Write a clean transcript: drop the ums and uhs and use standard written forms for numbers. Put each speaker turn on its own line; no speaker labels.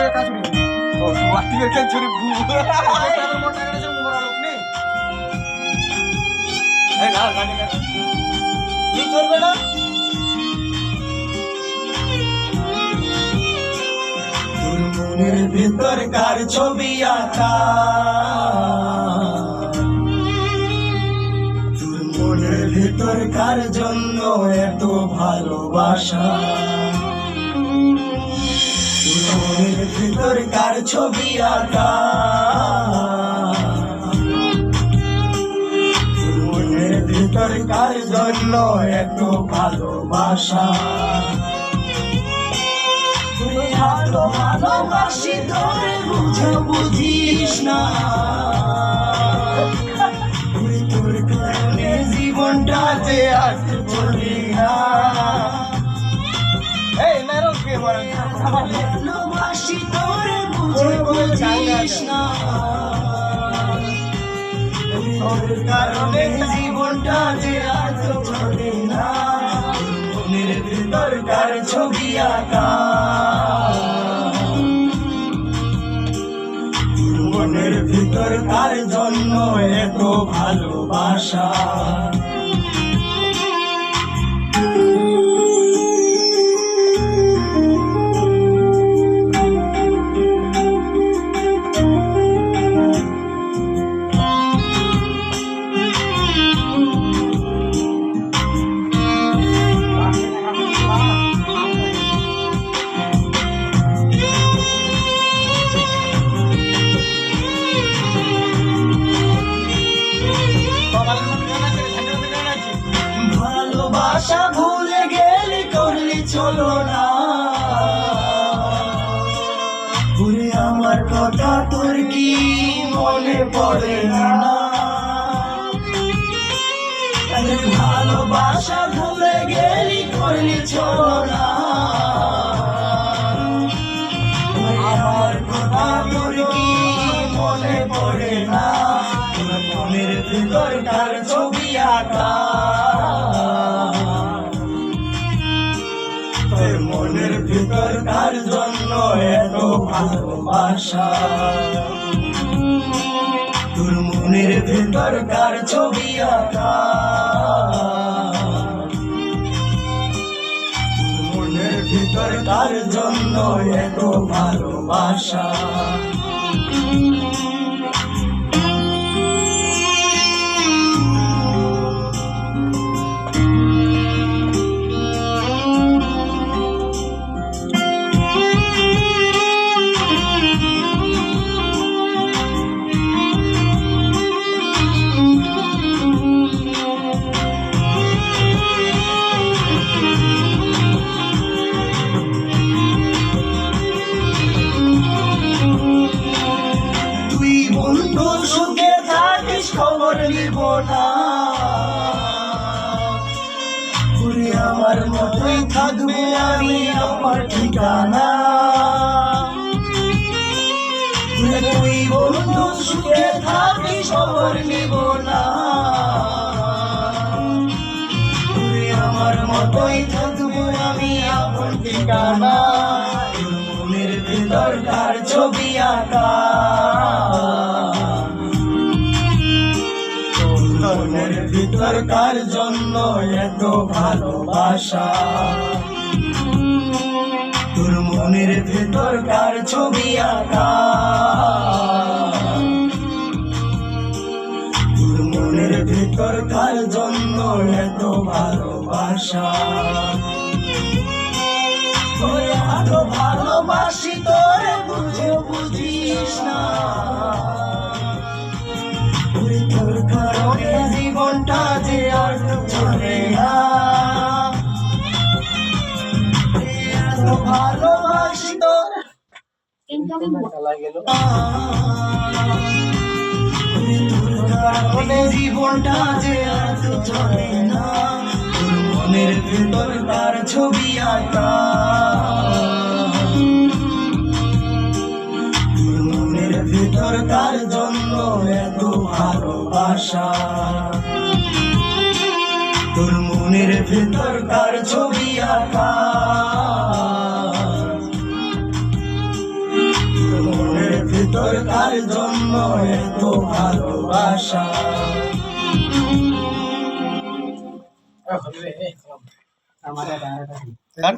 কাছুরি
ও মাটির কাছুরি
তার মোটা করে সব বড় লোক নেই
এই না গাড়ি না
কি করবে না
তোর মনের ভিতর কার ছবি আঁকা তোর মনের ভিতর কার জন্য এত ভালোবাসা তোর মনের ভিতর কার ছবি আঁকা তোর মনের ভিতর কার জন্য এত ভালোবাসা ভালোবাসি তোরে বুঝে বুঝিস না তোর কারণে জীবনটা যে আজ চলি না
এই মেরো কে বলেন
ভালোবাসি তোরে বুঝে বুঝিস না তোর কারণে জীবনটা যে আজ চলি না মনের ভিতর কার ছবি আঁকা মনের ভিতর কার জন্য এত ভালোবাসা ভালোবাসা ভুলে গেলি করলি চলো না ভুলে আমার কথা তোর কি মনে পড়ে না ভালোবাসা ভুলে গেলি করলি চলো না আমার কথা তোর কি মনে পড়ে না মনের ভিতর কার ছবি আঁকা তোর মনের ভিতর কার জন্য এত ভালোবাসা তোর মনের ভিতর কার ছবি আঁকা তোর মনের ভিতর কার জন্য এত ভালোবাসা বন্ধু সুখে থাকিস খবর নিব না ঘুরে আমার মতোই থাকবে আমি আমার ঠিকানা তুই বন্ধু সুখে থাকিস খবর নিব না ঘুরে আমার মতোই থাকবে আমি আমার ঠিকানা মনের ভিতর কার ছবি আঁকা মনের ভিতর কার জন্য এত ভালোবাসা তোর মনের ভিতর কার ছবি আঁকা তোর মনের ভিতর কার জন্য এত ভালোবাসা এত ভালোবাসি তোরে বুঝে বুঝিস না তোর কারণে জীবনটা যে আর চলে না এত ভালোবাসি তোর কারণে জীবনটা যে আর চলে না তোর মনের ভিতর তার ছবি আঁকা তোর মনের ভিতর তার জন্য এত ভালোবাসা তোর মনের ভিতর তার ছবি আঁকা জন্য এত ভালোবাসা।
গান